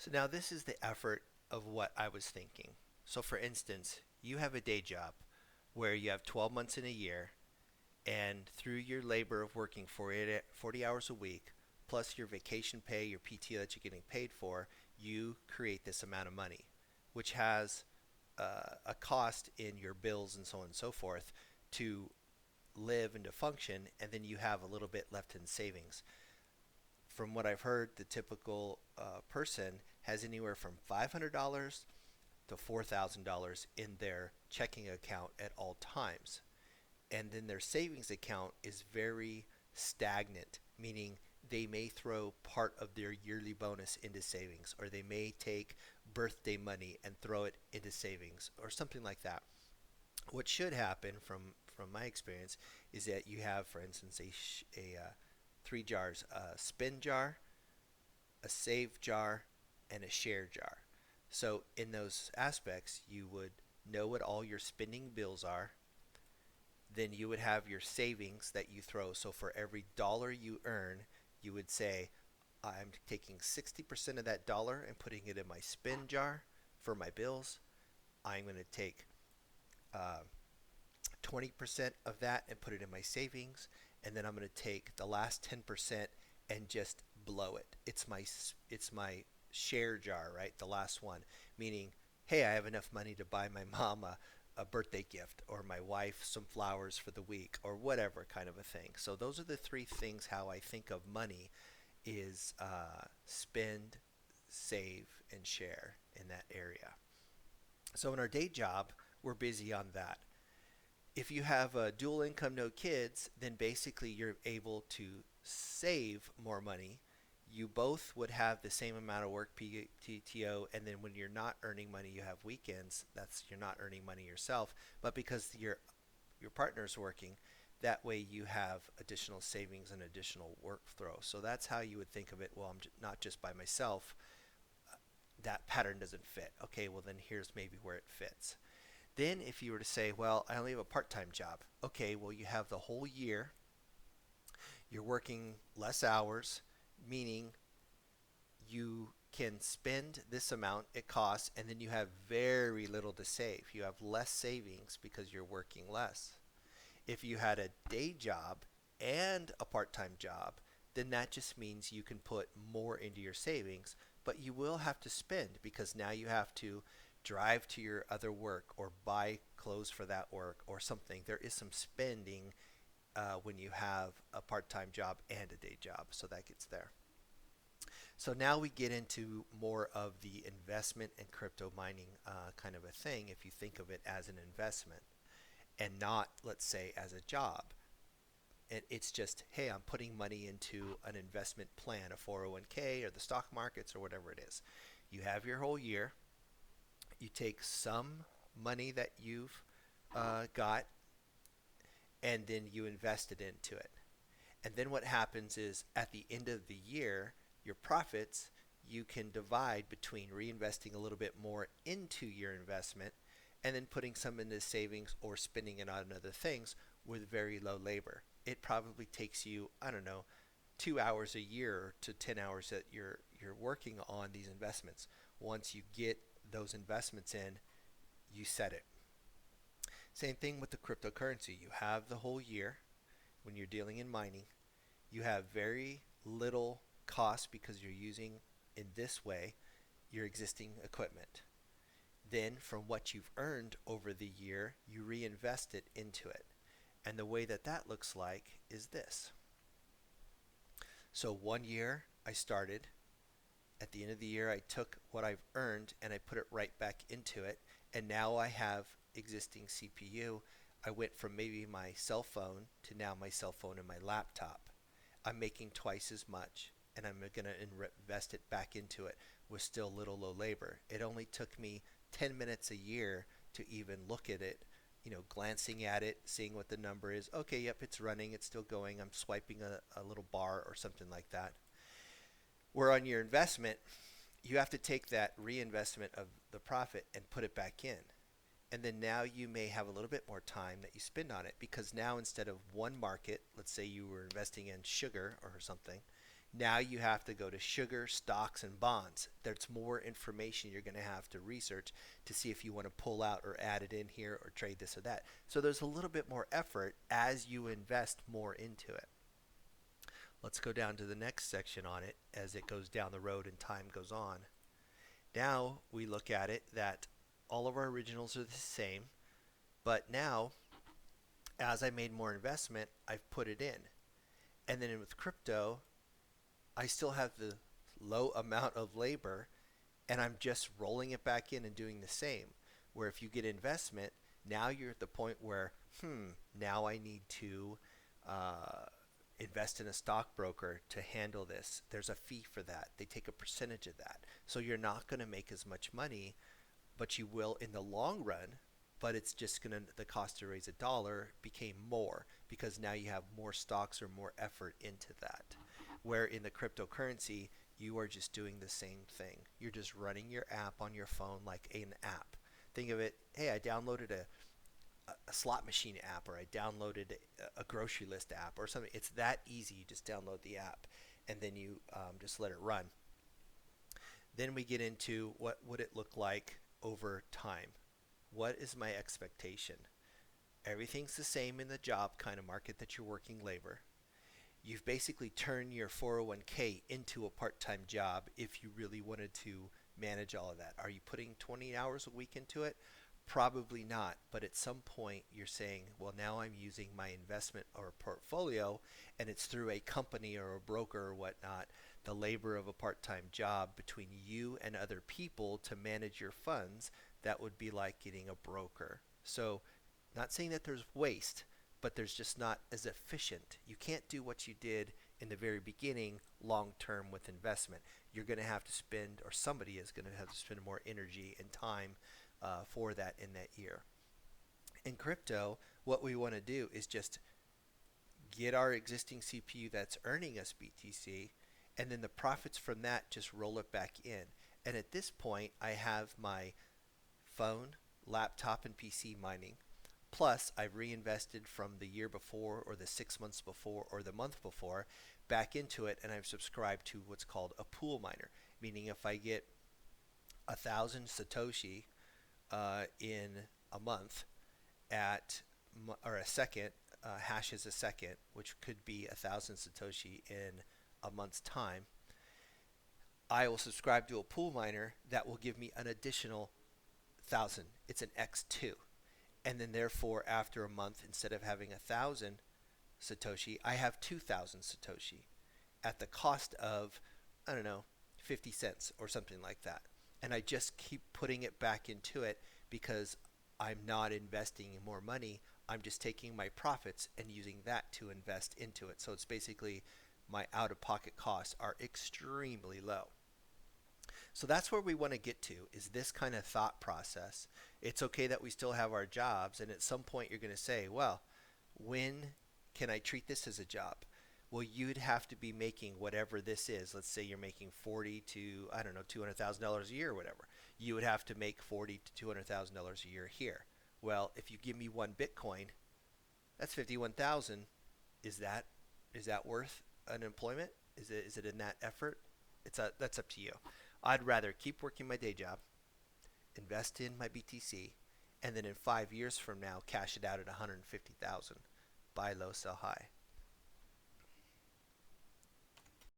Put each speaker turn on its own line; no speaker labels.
So now this is the effort of what I was thinking. So for instance, you have a day job where you have 12 months in a year, and through your labor of working 40 hours a week, plus your vacation pay, your PTO that you're getting paid for, you create this amount of money, which has a cost in your bills and so on and so forth to live and to function, and then you have a little bit left in savings. From what I've heard, the typical person has anywhere from $500 to $4,000 in their checking account at all times. And then their savings account is very stagnant, meaning they may throw part of their yearly bonus into savings, or they may take birthday money and throw it into savings, or something like that. What should happen from my experience is that you have, for instance, a three jars: a spend jar, a save jar, and a share jar. So in those aspects, you would know what all your spending bills are. Then you would have your savings that you throw. So for every dollar you earn, you would say, I'm taking 60% of that dollar and putting it in my spend jar for my bills. I'm going to take uh, 20% of that and put it in my savings. And then I'm going to take the last 10% and just blow it. It's my share jar, right? The last one, meaning, hey, I have enough money to buy my mom a birthday gift, or my wife some flowers for the week, or whatever kind of a thing. So those are the three things how I think of money is spend, save, and share in that area. So in our day job, we're busy on that. If you have a dual income, no kids, then basically you're able to save more money. You both would have the same amount of work PTO, and then when you're not earning money, you have weekends. That's you're not earning money yourself, but because your partner's working, that way you have additional savings and additional work throw. So that's how you would think of it. Well, I'm not just by myself. That pattern doesn't fit. Okay, well then here's maybe where it fits. Then if you were to say, well, I only have a part-time job. Okay, well you have the whole year. You're working less hours, meaning you can spend this amount it costs, and then you have very little to save. You have less savings because you're working less. If you had a day job and a part-time job, then that just means you can put more into your savings, but you will have to spend because now you have to drive to your other work or buy clothes for that work or something. There is some spending when you have a part-time job and a day job, so that gets there. So now we get into more of the investment and crypto mining kind of a thing if you think of it as an investment and not, let's say, as a job. It's just, hey, I'm putting money into an investment plan, a 401k or the stock markets or whatever it is. You have your whole year. You take some money that you've got and then you invest it into it. And then what happens is at the end of the year, your profits you can divide between reinvesting a little bit more into your investment and then putting some into savings or spending it on other things with very low labor. It probably takes you, I don't know, 2 hours a year to 10 hours that you're working on these investments. Once you get those investments in, you set it. Same thing with the cryptocurrency. You have the whole year when you're dealing in mining. You have very little cost because you're using in this way your existing equipment. Then from what you've earned over the year, you reinvest it into it. And the way that that looks like is this. So one year I started. At the end of the year, I took what I've earned and I put it right back into it. And now I have existing CPU. I went from maybe my cell phone to now my cell phone and my laptop. I'm making twice as much and I'm going to invest it back into it with still little low labor. It only took me 10 minutes a year to even look at it, glancing at it, seeing what the number is. Okay, yep, it's running, it's still going. I'm swiping a little bar or something like that. Where on your investment, you have to take that reinvestment of the profit and put it back in. And then now you may have a little bit more time that you spend on it because now instead of one market, let's say you were investing in sugar or something, Now you have to go to sugar, stocks, and bonds. There's more information you're going to have to research to see if you want to pull out or add it in here or trade this or that. So there's a little bit more effort as you invest more into it. Let's go down to the next section on it as it goes down the road and time goes on. Now we look at it that all of our originals are the same, but now as I made more investment, I've put it in. And then with crypto, I still have the low amount of labor and I'm just rolling it back in and doing the same. Where if you get investment, now you're at the point where, now I need to uh, invest in a stockbroker to handle this. There's a fee for that. They take a percentage of that. So you're not going to make as much money, but you will in the long run. But it's just going to, the cost to raise a dollar became more because now you have more stocks or more effort into that. Where in the cryptocurrency, you are just doing the same thing. You're just running your app on your phone like an app. Think of it, hey, I downloaded a slot machine app, or I downloaded a grocery list app or something. It's that easy. You just download the app and then you just let it run. Then we get into what would it look like over time. What is my expectation? Everything's the same in the job kind of market that you're working labor. You've basically turned your 401k into a part-time job if you really wanted to manage all of that. Are you putting 20 hours a week into it? Probably not, but at some point you're saying, well, now I'm using my investment or portfolio and it's through a company or a broker or whatnot, the labor of a part-time job between you and other people to manage your funds. That would be like getting a broker. So not saying that there's waste, but there's just not as efficient. You can't do what you did in the very beginning long term with investment. You're going to have to spend, or somebody is going to have to spend more energy and time for that in that year. In crypto, what we want to do is just get our existing CPU that's earning us BTC, and then the profits from that just roll it back in. And at this point, I have my phone, laptop, and PC mining. Plus, I've reinvested from the year before or the 6 months before or the month before back into it, and I've subscribed to what's called a pool miner, meaning if I get 1,000 Satoshi in a month at or a second, hash is a second, which could be 1,000 Satoshi in a month's time. I will subscribe to a pool miner that will give me an additional 1,000. It's an X2. And then therefore after a month, instead of having 1,000 Satoshi, I have 2,000 Satoshi at the cost of, I don't know, 50 cents or something like that. And I just keep putting it back into it because I'm not investing in more money. I'm just taking my profits and using that to invest into it. So it's basically my out-of-pocket costs are extremely low. So that's where we want to get to, is this kind of thought process. It's okay that we still have our jobs, and at some point you're going to say, well, when can I treat this as a job? Well, you'd have to be making whatever this is. Let's say you're making 40 to, I don't know, $200,000 a year or whatever. You would have to make 40 to $200,000 a year here. Well, if you give me one Bitcoin, that's 51,000. Is that worth an employment? Is it in that effort? That's up to you. I'd rather keep working my day job, invest in my BTC, and then in 5 years from now cash it out at 150,000. Buy low, sell high.